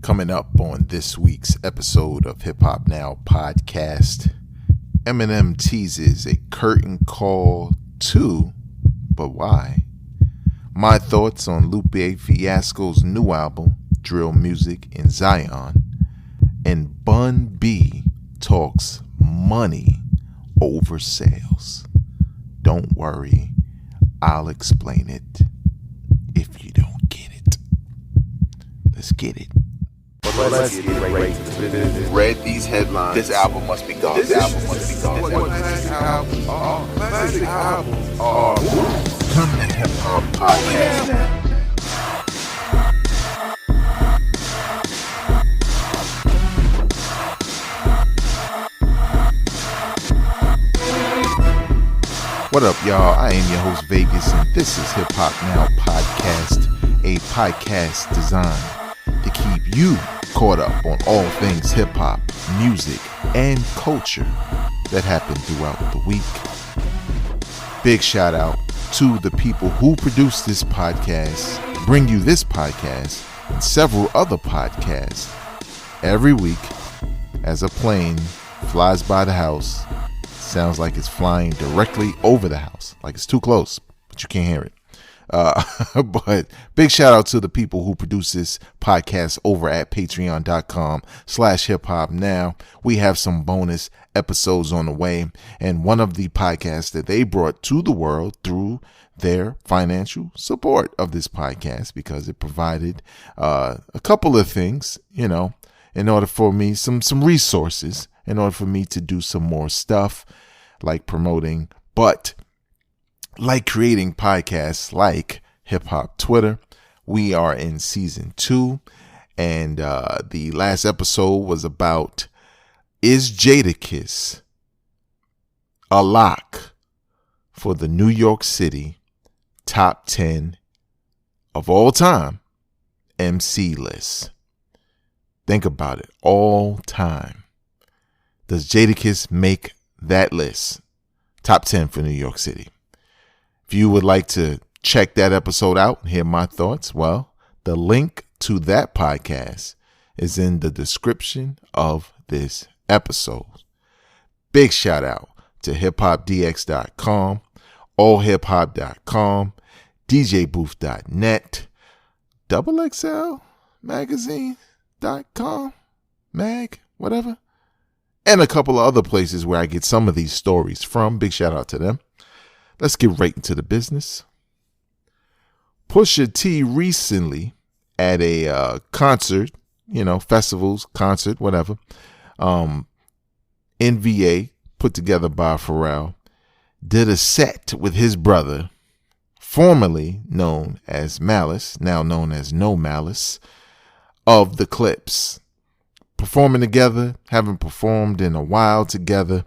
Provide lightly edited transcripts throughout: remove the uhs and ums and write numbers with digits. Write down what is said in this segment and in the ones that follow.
Coming up on this week's episode of Hip Hop Now podcast, Eminem teases a curtain call to, but why? My thoughts on Lupe Fiasco's new album, Drill Music in Zion, and Bun B talks money over sales. Don't worry, I'll explain it if you don't get it. Let's get it. Let's get right to the business. Read these headlines. This album must be gone. This album must be gone. Classic album. Come to Hip Hop Podcast. What up, y'all? I am your host, Vegas, and this is Hip Hop Now Podcast, a podcast designed to keep you caught up on all things hip-hop, music, and culture that happen throughout the week. Big shout out to the people who produce this podcast, bring you this podcast, and several other podcasts every week as a plane flies by the house. Sounds like it's flying directly over the house, like it's too close, but you can't hear it. But big shout out to the people who produce this podcast over at patreon.com/hiphopnow. We have some bonus episodes on the way, and one of the podcasts that they brought to the world through their financial support of this podcast, because it provided a couple of things, in order for me, some resources in order for me to do some more stuff like promoting, but like creating podcasts like Hip Hop Twitter. We are in season 2, and the last episode was about, is Jadakiss a lock for the New York City top 10 of all time MC list? Think about it, all time. Does Jadakiss make that list? Top 10 for New York City. If you would like to check that episode out and hear my thoughts, well, the link to that podcast is in the description of this episode. Big shout out to hiphopdx.com, allhiphop.com, djbooth.net, XXL magazine.com, mag, whatever, and a couple of other places where I get some of these stories from. Big shout out to them. Let's get right into the business. Pusha T recently at a concert, festivals, concert, whatever, NVA put together by Pharrell, did a set with his brother, formerly known as Malice, now known as No Malice, of the Clips. Performing together, haven't performed in a while together.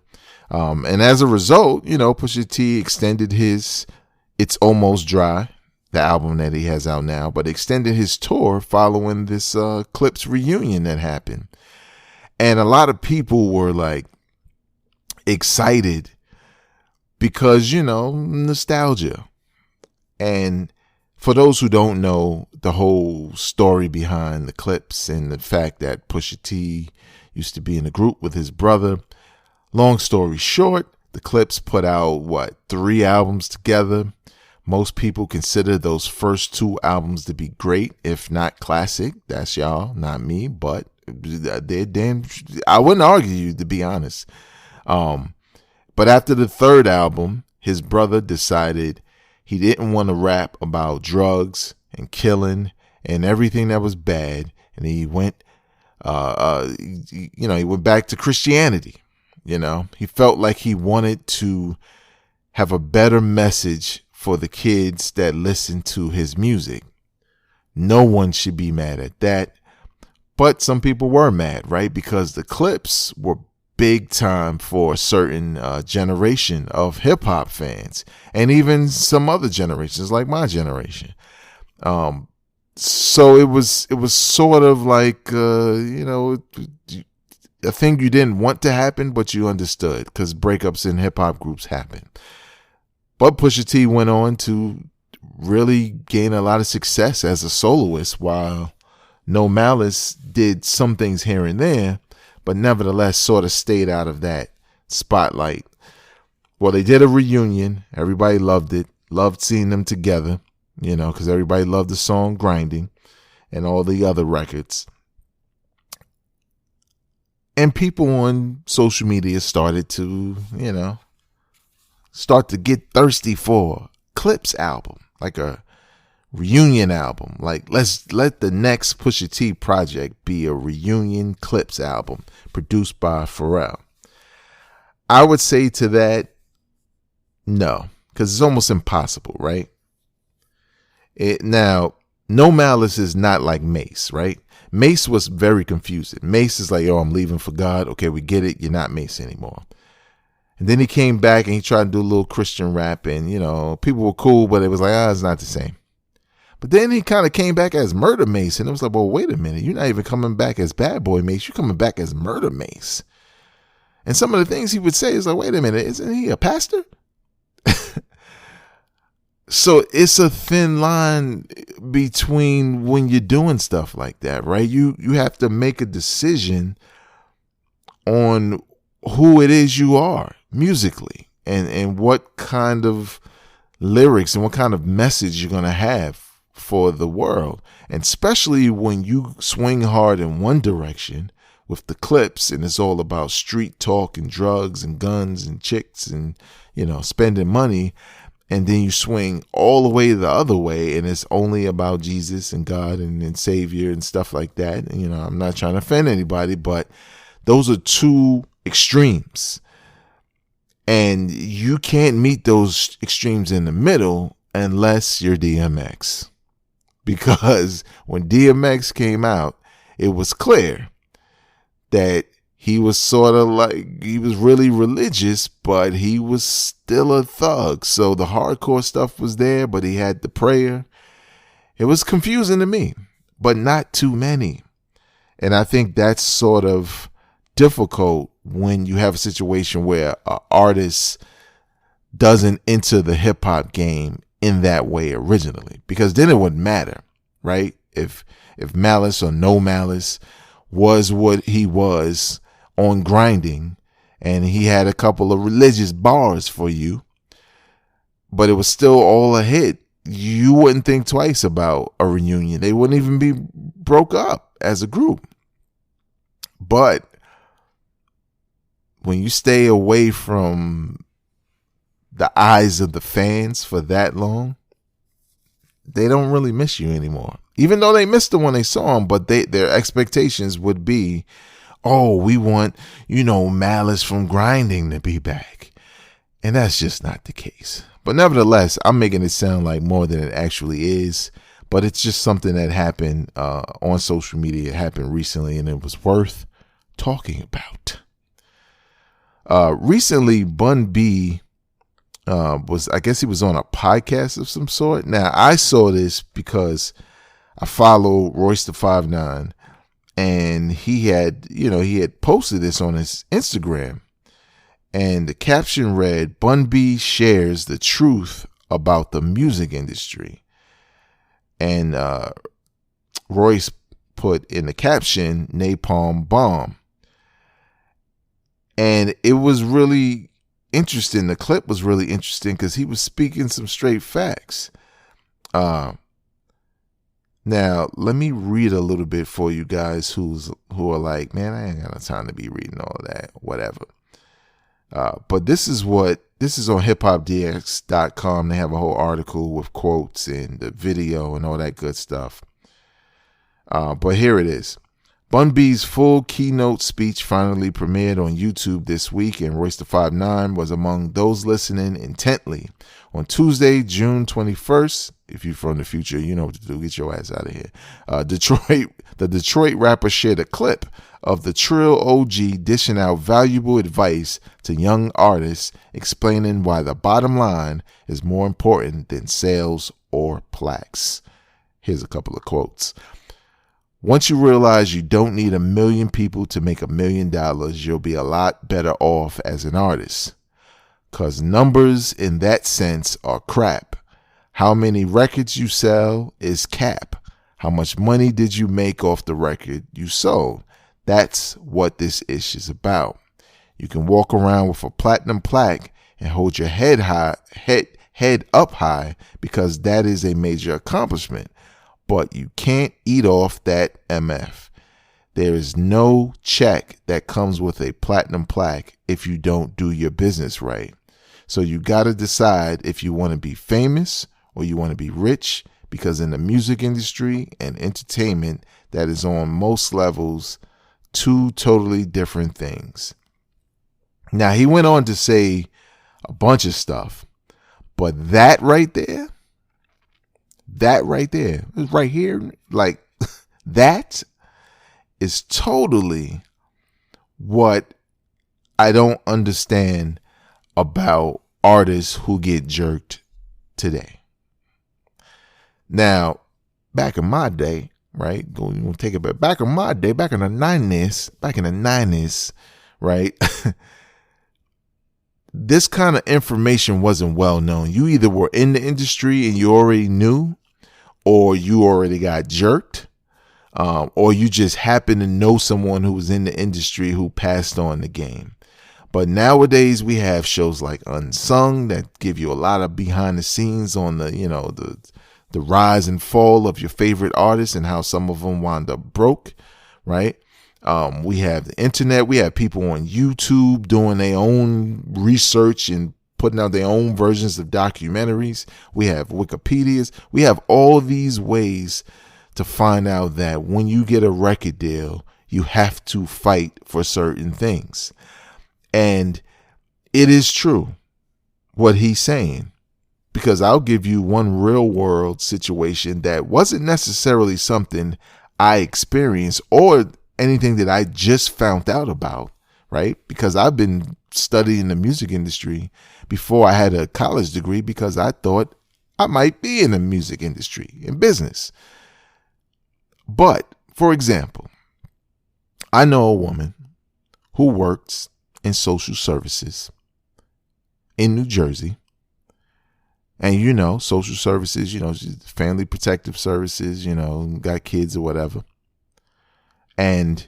And as a result, Pusha T extended his It's Almost Dry, the album that he has out now, but extended his tour following this Clips reunion that happened. And a lot of people were like excited because, nostalgia. And for those who don't know the whole story behind the Clips and the fact that Pusha T used to be in a group with his brother, long story short, the Clips put out, 3 albums together. Most people consider those first 2 albums to be great, if not classic. That's y'all, not me, but they're damn, I wouldn't argue you, to be honest. But after the 3rd album, his brother decided he didn't want to rap about drugs and killing and everything that was bad. And he went, he went back to Christianity. He felt like he wanted to have a better message for the kids that listen to his music. No one should be mad at that. But some people were mad, right? Because the Clips were big time for a certain generation of hip hop fans, and even some other generations like my generation. So it was sort of like, a thing you didn't want to happen, but you understood, because breakups in hip hop groups happen. But Pusha T went on to really gain a lot of success as a soloist while No Malice did some things here and there, but nevertheless sort of stayed out of that spotlight. Well, they did a reunion. Everybody loved it. Loved seeing them together, because everybody loved the song Grinding and all the other records. And people on social media started to, start to get thirsty for Clips album, like a reunion album. Like, let's let the next Pusha T project be a reunion Clips album produced by Pharrell. I would say to that, no, because it's almost impossible, right? Now, No Malice is not like Mace, right? Mace was very confusing. Mace is like, yo, I'm leaving for God. Okay, we get it. You're not Mace anymore. And then he came back and he tried to do a little Christian rap, and, people were cool, but it was like, it's not the same. But then he kind of came back as Murder Mace, and it was like, well, wait a minute. You're not even coming back as Bad Boy Mace. You're coming back as Murder Mace. And some of the things he would say is like, wait a minute, isn't he a pastor? So it's a thin line between when you're doing stuff like that, right? You have to make a decision on who it is you are musically and what kind of lyrics and what kind of message you're going to have for the world. And especially when you swing hard in one direction with the Clips and it's all about street talk and drugs and guns and chicks and, spending money. And then you swing all the way the other way, and it's only about Jesus and God and Savior and stuff like that. And, I'm not trying to offend anybody, but those are two extremes. And you can't meet those extremes in the middle unless you're DMX. Because when DMX came out, it was clear that he was sort of like, he was really religious, but he was still a thug. So the hardcore stuff was there, but he had the prayer. It was confusing to me, but not too many. And I think that's sort of difficult when you have a situation where an artist doesn't enter the hip hop game in that way originally, because then it wouldn't matter, right? If Malice or No Malice was what he was on Grinding, and he had a couple of religious bars for you, but it was still all a hit, you wouldn't think twice about a reunion. They wouldn't even be broke up as a group. But when you stay away from the eyes of the fans for that long, they don't really miss you anymore. Even though they missed them when they saw him, but their expectations would be, oh, we want, Malice from Grinding to be back. And that's just not the case. But nevertheless, I'm making it sound like more than it actually is. But it's just something that happened on social media. It happened recently, and it was worth talking about. Recently, Bun B he was on a podcast of some sort. Now, I saw this because I follow Royce the 5'9", and he had posted this on his Instagram, and the caption read, "Bun B shares the truth about the music industry." And Royce put in the caption, "Napalm Bomb." And it was really interesting. The clip was really interesting because he was speaking some straight facts. Now, let me read a little bit for you guys who are like, man, I ain't got no time to be reading all of that, whatever. But this is on hiphopdx.com. They have a whole article with quotes and the video and all that good stuff. But here it is. Bun B's full keynote speech finally premiered on YouTube this week, and Royce the 5'9" was among those listening intently. On Tuesday, June 21st, if you're from the future, you know what to do. Get your ass out of here. The Detroit rapper shared a clip of the Trill OG dishing out valuable advice to young artists, explaining why the bottom line is more important than sales or plaques. Here's a couple of quotes. "Once you realize you don't need 1 million people to make $1 million, you'll be a lot better off as an artist. 'Cause numbers in that sense are crap. How many records you sell is cap. How much money did you make off the record you sold? That's what this issue is about. You can walk around with a platinum plaque and hold your head up high because that is a major accomplishment. But you can't eat off that MF. There is no check that comes with a platinum plaque if you don't do your business right. So you got to decide if you want to be famous or you want to be rich, because in the music industry and entertainment, that is on most levels two totally different things. Now, he went on to say a bunch of stuff, but that right there, right here, like that is totally what I don't understand about artists who get jerked today. Now, back in my day, right? We'll take it back in my day, back in the 90s, right? This kind of information wasn't well known. You either were in the industry and you already knew, or you already got jerked, or you just happen to know someone who was in the industry who passed on the game. But nowadays we have shows like Unsung that give you a lot of behind the scenes on the rise and fall of your favorite artists and how some of them wound up broke, right? We have the internet. We have people on YouTube doing their own research and putting out their own versions of documentaries. We have Wikipedias. We have all these ways to find out that when you get a record deal, you have to fight for certain things. And it is true what he's saying, because I'll give you one real world situation that wasn't necessarily something I experienced or anything that I just found out about, right? Because I've been studying the music industry before I had a college degree because I thought I might be in the music industry, in business. But, for example, I know a woman who works in social services in New Jersey. And, social services, family protective services, got kids or whatever. And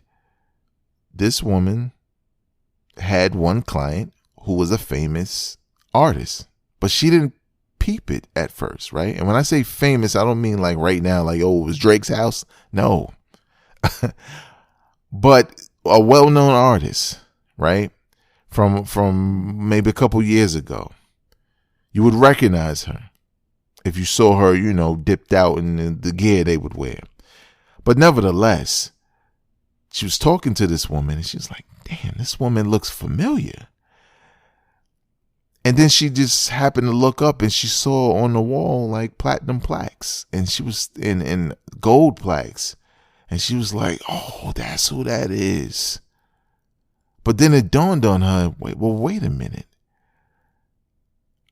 this woman had one client who was a famous artist, but she didn't peep it at first, right? And when I say famous, I don't mean like right now, like, oh, it was Drake's house. No. But a well-known artist, right? From maybe a couple years ago. You would recognize her if you saw her, dipped out in the gear they would wear. But nevertheless, she was talking to this woman and she was like, damn, this woman looks familiar. And then she just happened to look up and she saw on the wall like platinum plaques, and she was in gold plaques. And she was like, oh, that's who that is. But then it dawned on her, wait a minute.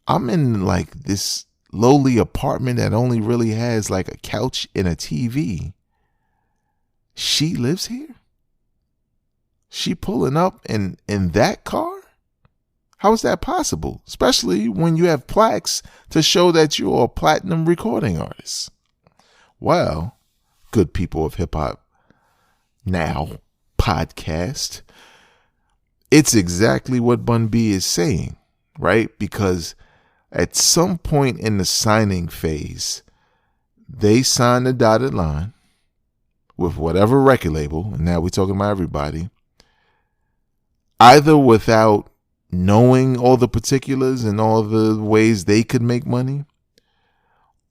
I'm in like this lowly apartment that only really has like a couch and a TV. She lives here? She pulling up in that car? How is that possible? Especially when you have plaques to show that you're a platinum recording artist. Well, good people of Hip Hop Now podcast, it's exactly what Bun B is saying, right? Because at some point in the signing phase, they signed a dotted line with whatever record label, and now we're talking about everybody, either without knowing all the particulars and all the ways they could make money,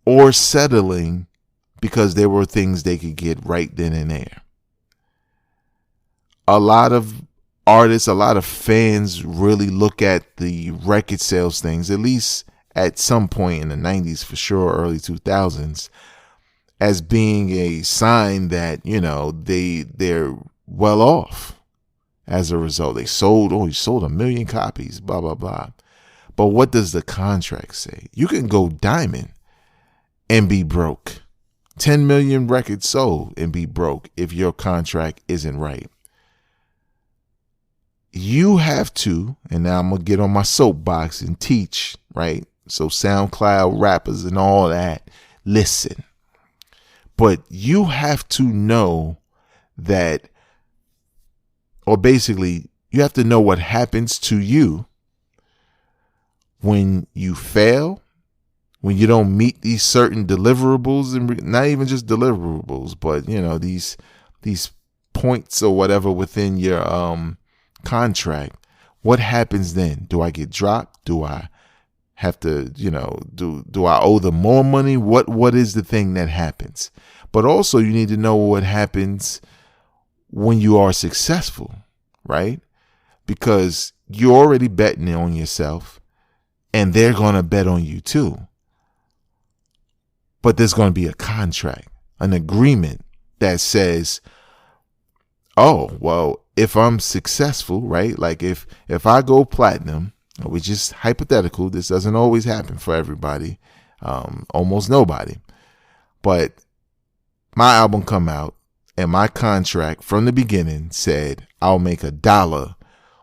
or settling because there were things they could get right then and there. A lot of artists, a lot of fans really look at the record sales things, at least at some point in the 90s for sure, early 2000s, as being a sign that, they're well off. As a result, he sold 1 million copies, blah, blah, blah. But what does the contract say? You can go diamond and be broke. 10 million records sold and be broke if your contract isn't right. You have to, and now I'm going to get on my soapbox and teach, right? So SoundCloud rappers and all that, listen. But you have to know that, or basically, you have to know what happens to you when you fail, when you don't meet these certain deliverables, and not even just deliverables, but these points or whatever within your contract. What happens then? Do I get dropped? Do I have to, do I owe them more money? What is the thing that happens? But also you need to know what happens when you are successful, right? Because you're already betting on yourself and they're going to bet on you too. But there's going to be a contract, an agreement that says, oh, well, if I'm successful, right? Like if I go platinum, which is hypothetical, this doesn't always happen for everybody, almost nobody. But my album come out and my contract from the beginning said I'll make $1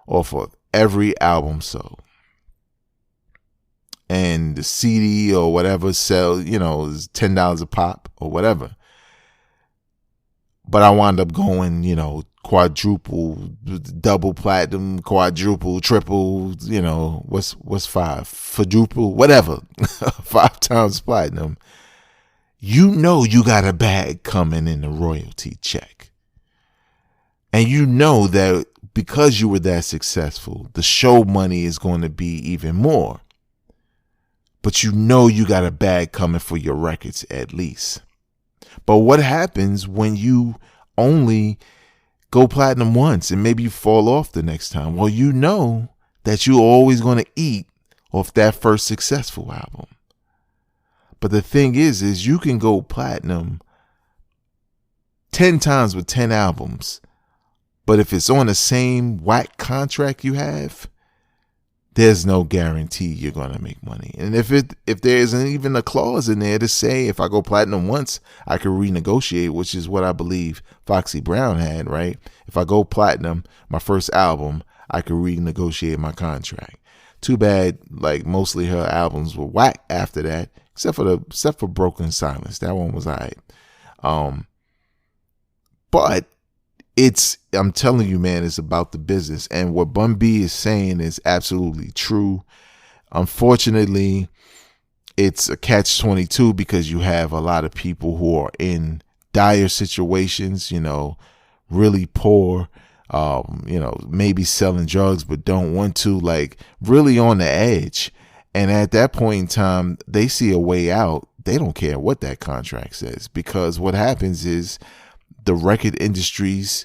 off of every album sold. And the CD or whatever sell, is $10 a pop or whatever. But I wound up going, quadruple, double platinum, quadruple, triple, what's 5? Quadruple, whatever, 5 times platinum. You got a bag coming in the royalty check. And you know that because you were that successful, the show money is going to be even more. But you got a bag coming for your records at least. But what happens when you only go platinum once and maybe you fall off the next time? Well, you know that you're always going to eat off that first successful album. But the thing is you can go platinum 10 times with 10 albums. But if it's on the same whack contract you have, there's no guarantee you're going to make money. And if there isn't even a clause in there to say if I go platinum once, I can renegotiate, which is what I believe Foxy Brown had, right? If I go platinum, my first album, I could renegotiate my contract. Too bad, like mostly her albums were whack after that, except for Broken Silence. That one was all right. But I'm telling you, man, it's about the business. And what Bun B is saying is absolutely true. Unfortunately, it's a catch-22 because you have a lot of people who are in dire situations, really poor, maybe selling drugs, but don't want to, like really on the edge. And at that point in time, they see a way out. They don't care what that contract says, because what happens is the record industry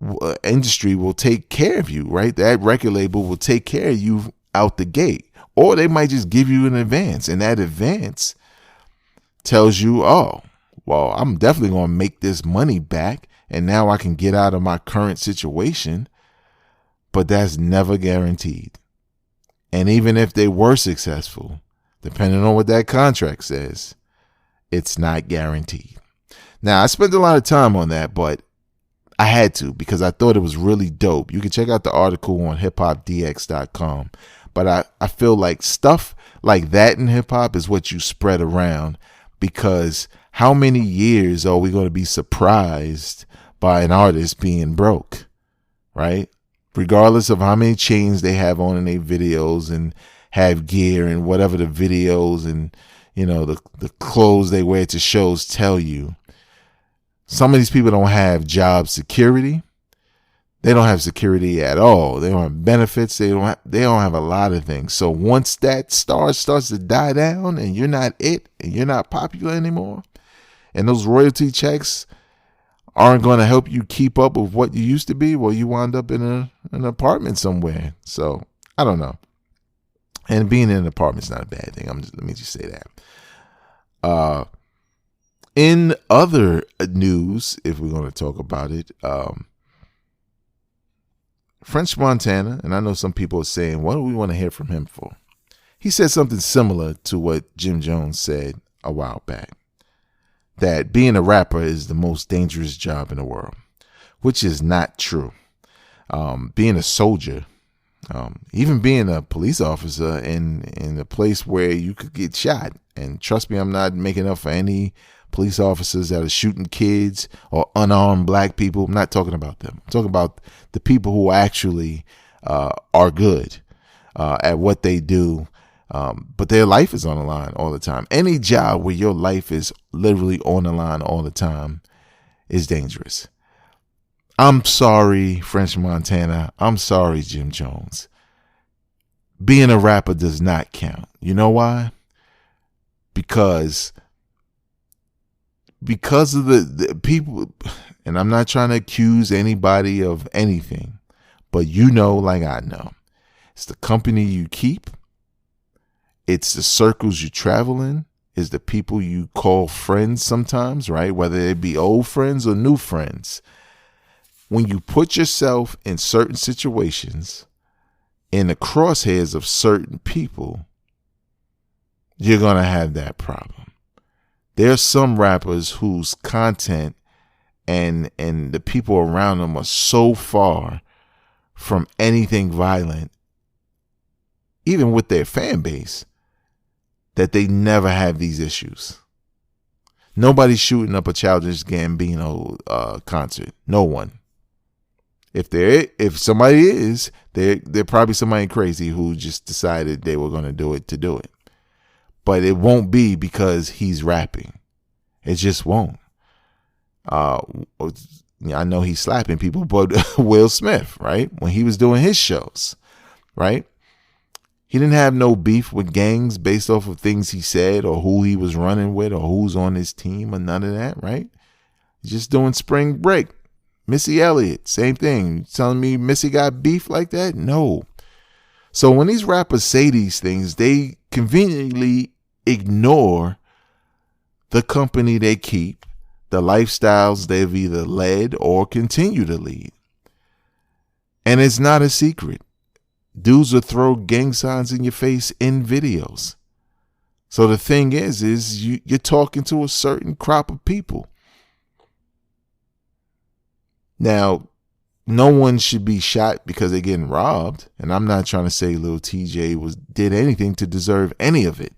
will take care of you, right? That record label will take care of you out the gate, or they might just give you an advance, and that advance tells you, oh, well, I'm definitely going to make this money back, and now I can get out of my current situation. But that's never guaranteed. And even if they were successful, depending on what that contract says, it's not guaranteed. Now, I spent a lot of time on that, but I had to because I thought it was really dope. You can check out the article on hiphopdx.com. But I feel like stuff like that in hip hop is what you spread around, because how many years are we going to be surprised by an artist being broke, right? Regardless of how many chains they have on in their videos and have gear and whatever the videos and, the clothes they wear to shows tell you. Some of these people don't have job security. They don't have security at all. They don't have benefits. They don't have a lot of things. So once that star starts to die down and you're not it and you're not popular anymore, and those royalty checks aren't going to help you keep up with what you used to be, well, you wind up in an apartment somewhere. So I don't know. And being in an apartment is not a bad thing. Let me just say that. In other news, if we're going to talk about it, French Montana, and I know some people are saying, what do we want to hear from him for? He said something similar to what Jim Jones said a while back, that being a rapper is the most dangerous job in the world, which is not true. Being a soldier, even being a police officer in a place where you could get shot, and trust me, I'm not making up for any police officers that are shooting kids or unarmed black people. I'm not talking about them. I'm talking about the people who actually are good at what they do, but their life is on the line all the time. Any job where your life is literally on the line all the time is dangerous. I'm sorry, French Montana. I'm sorry, Jim Jones. Being a rapper does not count. You know why? Because of the people, and I'm not trying to accuse anybody of anything, but you know, like I know, it's the company you keep, it's the circles you travel in, it's the people you call friends sometimes, right? Whether it be old friends or new friends. When you put yourself in certain situations, in the crosshairs of certain people, you're going to have that problem. There's some rappers whose content and the people around them are so far from anything violent, even with their fan base, that they never have these issues. Nobody's shooting up a Childish Gambino concert. No one. If somebody is, they're probably somebody crazy who just decided they were going to do it. But it won't be because he's rapping. It just won't. I know he's slapping people, but Will Smith, right? When he was doing his shows, right? He didn't have no beef with gangs based off of things he said or who he was running with or who's on his team or none of that, right? He's just doing Spring Break. Missy Elliott, same thing. You telling me Missy got beef like that? No. So when these rappers say these things, they conveniently ignore the company they keep, the lifestyles they've either led or continue to lead. And it's not a secret. Dudes will throw gang signs in your face in videos. So the thing is you're talking to a certain crop of people. Now, no one should be shot because they're getting robbed. And I'm not trying to say Lil TJ did anything to deserve any of it.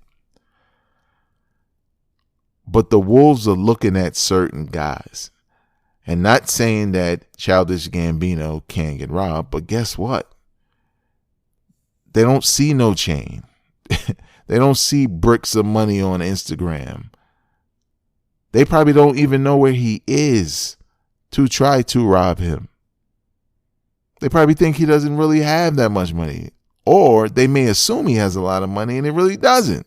But the wolves are looking at certain guys. And not saying that Childish Gambino can't get robbed. But guess what? They don't see no chain. They don't see bricks of money on Instagram. They probably don't even know where he is to try to rob him. They probably think he doesn't really have that much money. Or they may assume he has a lot of money and it really doesn't.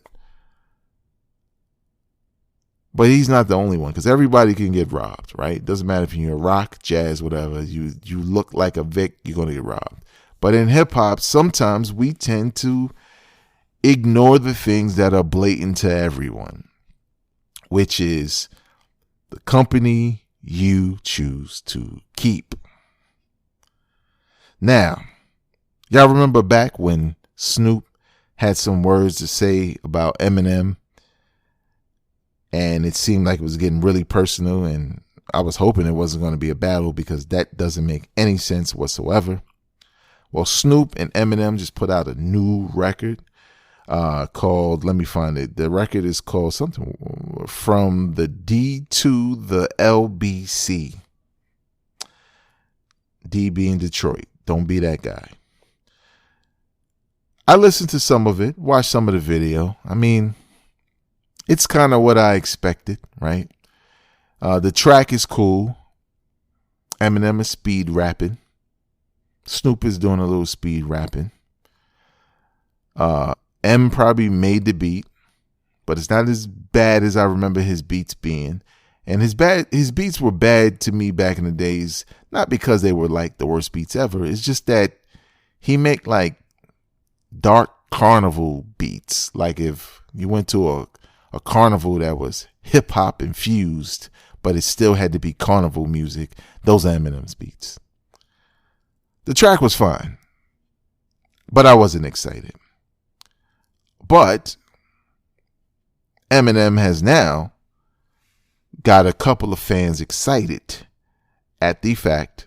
But he's not the only one, because everybody can get robbed, right? Doesn't matter if you're rock, jazz, whatever. You look like a Vic, you're going to get robbed. But in hip hop, sometimes we tend to ignore the things that are blatant to everyone, which is the company you choose to keep. Now, y'all remember back when Snoop had some words to say about Eminem, and it seemed like it was getting really personal, and I was hoping it wasn't going to be a battle because that doesn't make any sense whatsoever. Well, Snoop and Eminem just put out a new record called, let me find it. The record is called something From the D to the LBC. D being Detroit. Don't be that guy. I listened to some of it, watched some of the video. I mean, it's kind of what I expected, right? The track is cool. Eminem is speed rapping. Snoop is doing a little speed rapping. M probably made the beat, but it's not as bad as I remember his beats being. And his beats were bad to me back in the days, not because they were like the worst beats ever. It's just that he make like dark carnival beats. Like if you went to a carnival that was hip hop infused, but it still had to be carnival music, those are Eminem's beats. The track was fine, but I wasn't excited. But Eminem has now got a couple of fans excited at the fact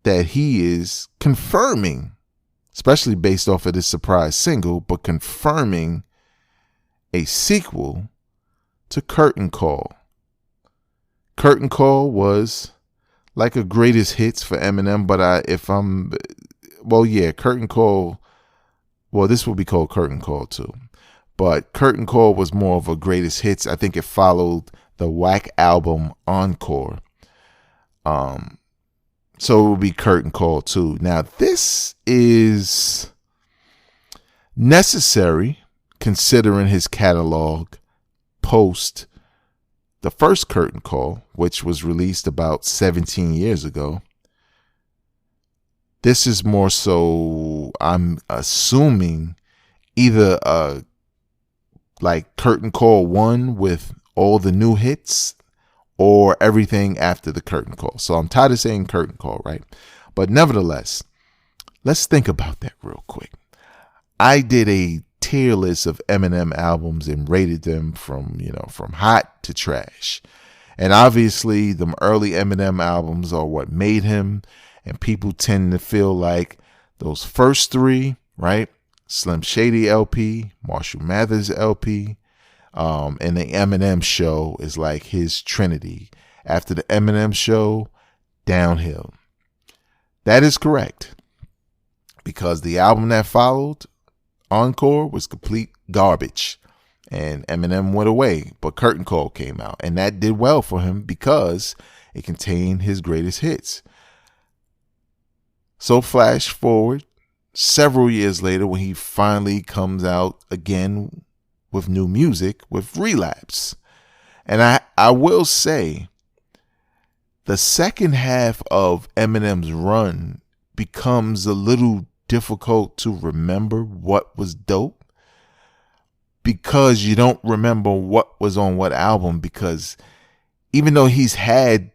that he is confirming, especially based off of this surprise single, but confirming a sequel to Curtain Call. Curtain Call was like a greatest hits for Eminem, but Curtain Call, well, this will be called Curtain Call too. But Curtain Call was more of a greatest hits. I think it followed the Whack album Encore. So it will be Curtain Call too. Now, this is necessary considering his catalog post the first Curtain Call, which was released about 17 years ago. This is more so, I'm assuming, either like Curtain Call 1 with all the new hits or everything after the Curtain Call. So I'm tired of saying Curtain Call, right? But nevertheless, let's think about that real quick. I did a tier list of Eminem albums and rated them from hot to trash. And obviously, the early Eminem albums are what made him. And people tend to feel like those first three, right? Slim Shady LP, Marshall Mathers LP, and the Eminem Show is like his trinity. After the Eminem Show, downhill. That is correct. Because the album that followed, Encore, was complete garbage. And Eminem went away, but Curtain Call came out. And that did well for him because it contained his greatest hits. So flash forward several years later when he finally comes out again with new music with Relapse. And I will say the second half of Eminem's run becomes a little difficult to remember what was dope because you don't remember what was on what album, because even though he's had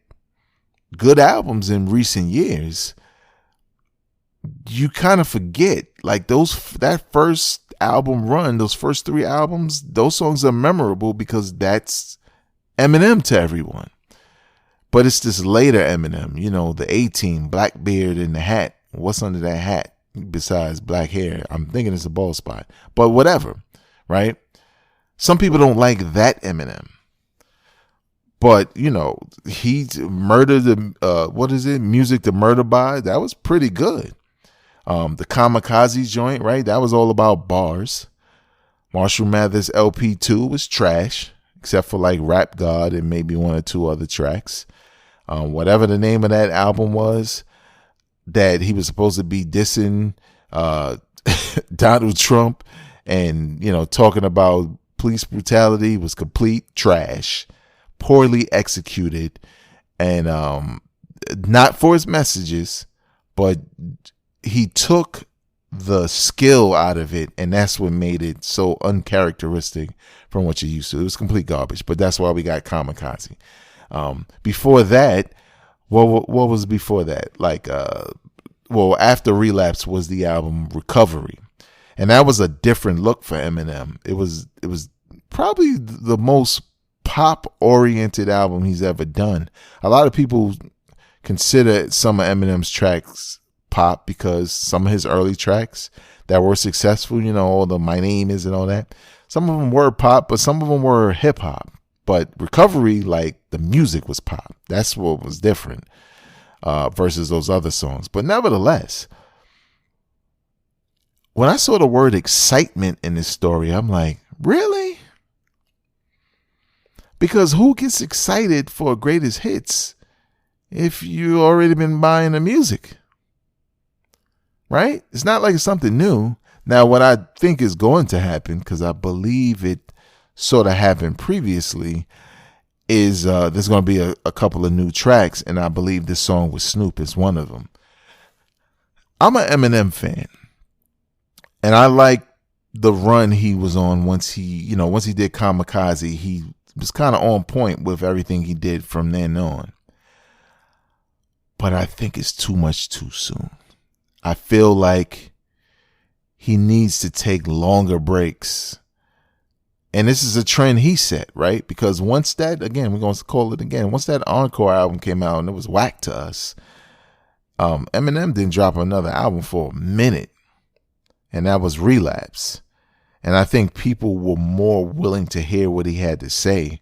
good albums in recent years, you kind of forget like that first album run, those first three albums, those songs are memorable because that's Eminem to everyone. But it's this later Eminem, the 18, black beard and the hat. What's under that hat besides black hair? I'm thinking it's a bald spot, but whatever, right? Some people don't like that Eminem. But, he murdered Music to Murder By. That was pretty good. The Kamikaze joint, right? That was all about bars. Marshall Mathers LP2 was trash, except for like Rap God and maybe one or two other tracks. Whatever the name of that album was, that he was supposed to be dissing Donald Trump and, talking about police brutality, was complete trash, poorly executed, and not for his messages, but he took the skill out of it, and that's what made it so uncharacteristic from what you're used to. It was complete garbage, but that's why we got Kamikaze. Before that, what was before that? After Relapse was the album Recovery, and that was a different look for Eminem. It was probably the most pop-oriented album he's ever done. A lot of people consider some of Eminem's tracks pop because some of his early tracks that were successful, all the My Name Is and all that, some of them were pop, but some of them were hip-hop. But Recovery, like, the music was pop. That's what was different versus those other songs. But nevertheless, when I saw the word excitement in this story, I'm like, really? Because who gets excited for greatest hits if you already been buying the music? Right? It's not like it's something new. Now, what I think is going to happen, because I believe it sort of happened previously, is there's going to be a couple of new tracks, and I believe this song with Snoop is one of them. I'm an Eminem fan, and I like the run he was on once he did Kamikaze. He was kind of on point with everything he did from then on. But I think it's too much too soon. I feel like he needs to take longer breaks. And this is a trend he set, right? Because once that, again, we're going to call it again, once that Encore album came out and it was whack to us, Eminem didn't drop another album for a minute. And that was Relapse. And I think people were more willing to hear what he had to say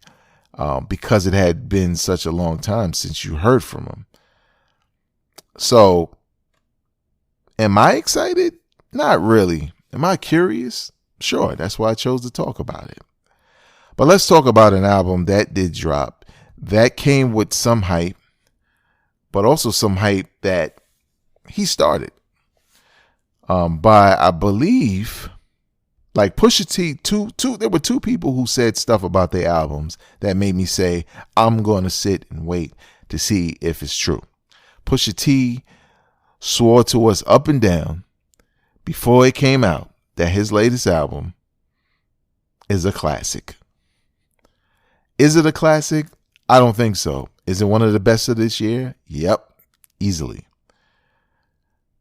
because it had been such a long time since you heard from him. So, am I excited? Not really. Am I curious? Sure, that's why I chose to talk about it. But let's talk about an album that did drop, that came with some hype, but also some hype that he started. By, I believe, like Pusha T, there were two people who said stuff about their albums that made me say, I'm going to sit and wait to see if it's true. Pusha T swore to us up and down before it came out that his latest album is a classic. Is it a classic? I don't think so. Is it one of the best of this year? Yep, easily.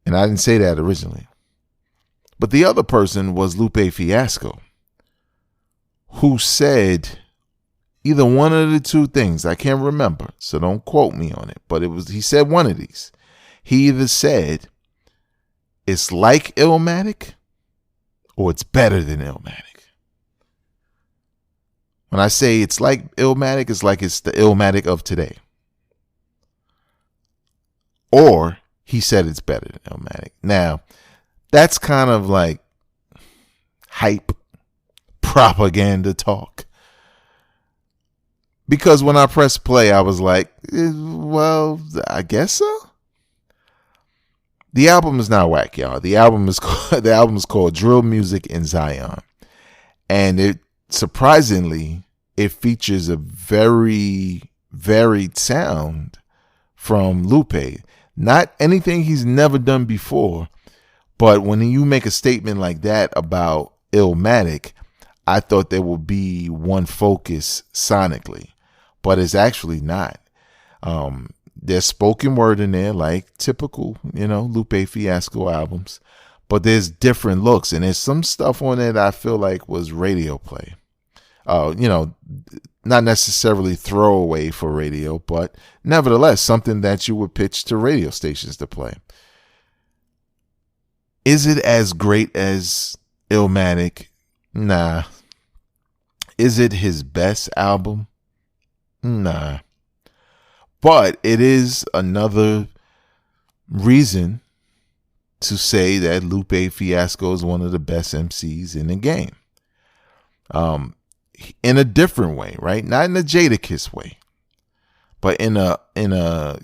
And I didn't say that originally. But the other person was Lupe Fiasco, who said either one of the two things. I can't remember, so don't quote me on it. But he said one of these. He either said it's like Illmatic or it's better than Illmatic. When I say it's like Illmatic, it's like it's the Illmatic of today. Or he said it's better than Illmatic. Now, that's kind of like hype propaganda talk. Because when I pressed play, I was like, well, I guess so. The album is not whack, y'all. The album is called Drill Music in Zion. And it surprisingly, it features a very varied sound from Lupe. Not anything he's never done before, but when you make a statement like that about Illmatic, I thought there would be one focus sonically, but it's actually not. There's spoken word in there, like typical, Lupe Fiasco albums, but there's different looks, and there's some stuff on it I feel like was radio play. Not necessarily throwaway for radio, but nevertheless, something that you would pitch to radio stations to play. Is it as great as Illmatic? Nah. Is it his best album? Nah. But it is another reason to say that Lupe Fiasco is one of the best MCs in the game. In a different way, right? Not in a Jadakiss way, but in a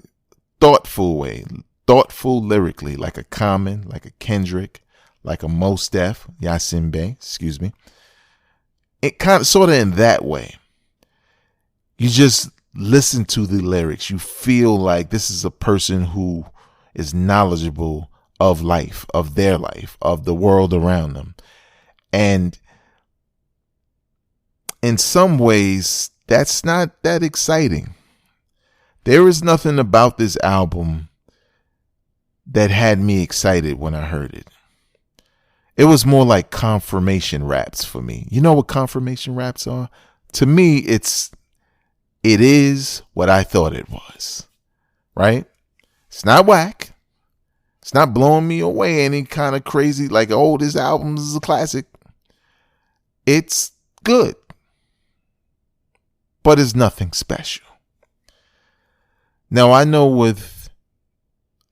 thoughtful way, thoughtful lyrically, like a Common, like a Kendrick, like a Mos Def, Yasin Bey, excuse me. It kind of sort of in that way. You just listen to the lyrics. You feel like this is a person who is knowledgeable of life, of their life, of the world around them. And in some ways, that's not that exciting. There is nothing about this album that had me excited when I heard it. It was more like confirmation raps for me. You know what confirmation raps are? To me, it is what I thought it was, right? It's not whack. It's not blowing me away any kind of crazy, like, oh, this album is a classic. It's good, but it's nothing special. Now, I know with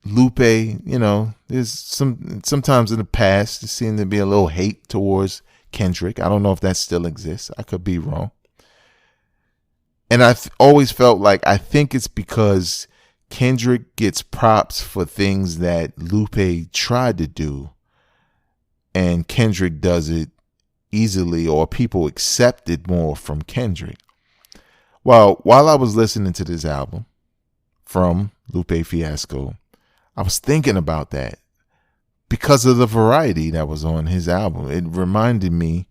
Lupe, there's sometimes in the past, there seemed to be a little hate towards Kendrick. I don't know if that still exists. I could be wrong. And I've always felt like, I think it's because Kendrick gets props for things that Lupe tried to do, and Kendrick does it easily, or people accept it more from Kendrick. Well, while I was listening to this album from Lupe Fiasco, I was thinking about that because of the variety that was on his album. It reminded me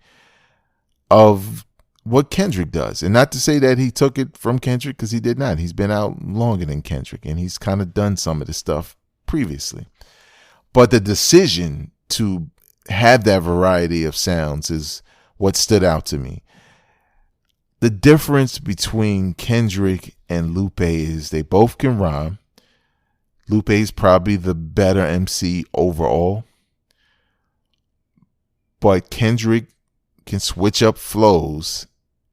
of what Kendrick does. And not to say that he took it from Kendrick, because he did not. He's been out longer than Kendrick, and he's kind of done some of the stuff previously. But the decision to have that variety of sounds is what stood out to me. The difference between Kendrick and Lupe is they both can rhyme. Lupe's probably the better MC overall. But Kendrick can switch up flows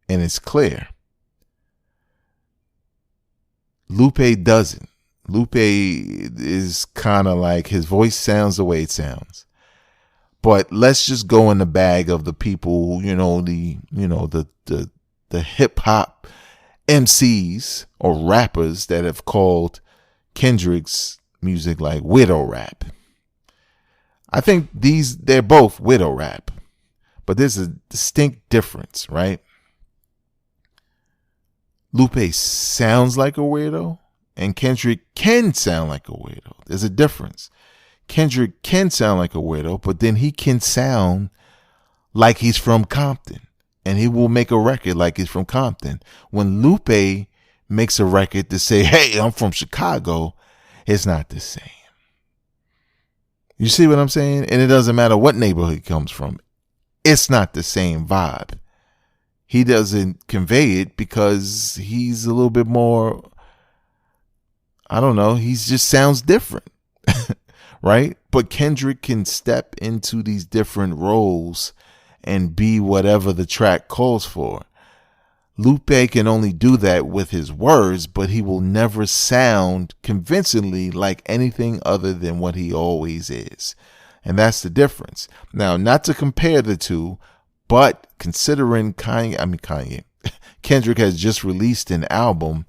and it's clear. Lupe doesn't. Lupe is kind of like, his voice sounds the way it sounds. But let's just go in the bag of the people, the hip hop MCs or rappers that have called Kendrick's music like widow rap. I think they're both widow rap, but there's a distinct difference, right? Lupe sounds like a weirdo and Kendrick can sound like a weirdo. There's a difference. Kendrick can sound like a weirdo, but then he can sound like he's from Compton, and he will make a record like he's from Compton. When Lupe makes a record to say, hey, I'm from Chicago, it's not the same. You see what I'm saying? And it doesn't matter what neighborhood he comes from. It's not the same vibe. He doesn't convey it because he's a little bit more, I don't know, he just sounds different. Right? But Kendrick can step into these different roles and be whatever the track calls for. Lupe can only do that with his words, but he will never sound convincingly like anything other than what he always is. And that's the difference. Now, not to compare the two, but considering Kendrick has just released an album,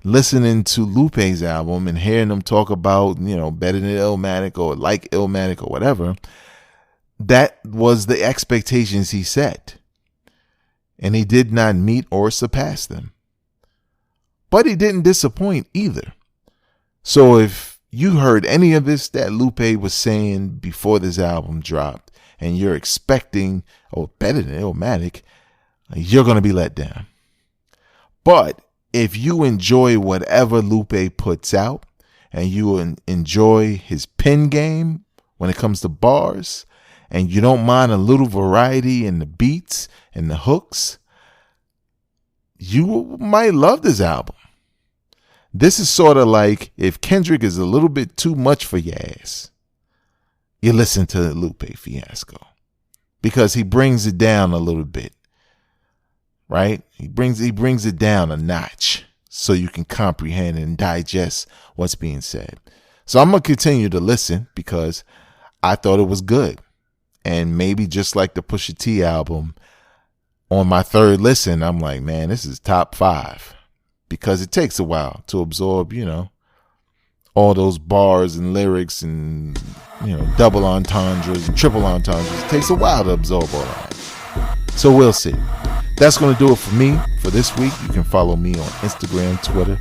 listening to Lupe's album and hearing him talk about, better than Illmatic or like Illmatic or whatever, that was the expectations he set. And he did not meet or surpass them. But he didn't disappoint either. So if you heard any of this that Lupe was saying before this album dropped and you're expecting, better than Illmatic, you're going to be let down. But if you enjoy whatever Lupe puts out and you enjoy his pen game when it comes to bars, and you don't mind a little variety in the beats and the hooks, you might love this album. This is sort of like if Kendrick is a little bit too much for your ass, you listen to Lupe Fiasco because he brings it down a little bit. Right? He brings it down a notch so you can comprehend and digest what's being said. So I'm going to continue to listen because I thought it was good. And maybe just like the Pusha T album, on my third listen, I'm like, man, this is top 5. Because it takes a while to absorb, all those bars and lyrics and, double entendres and triple entendres. It takes a while to absorb all that. So we'll see. That's going to do it for me for this week. You can follow me on Instagram, Twitter,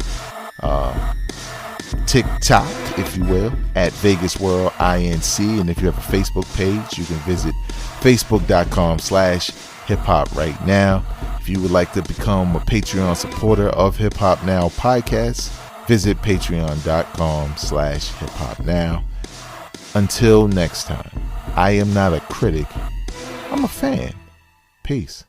TikTok, if you will, at Vegas World INC. And if you have a Facebook page, you can visit facebook.com/hiphop right now. If you would like to become a Patreon supporter of Hip Hop Now podcast, visit patreon.com/hiphop now. Until next time, I am not a critic. I'm a fan. Peace.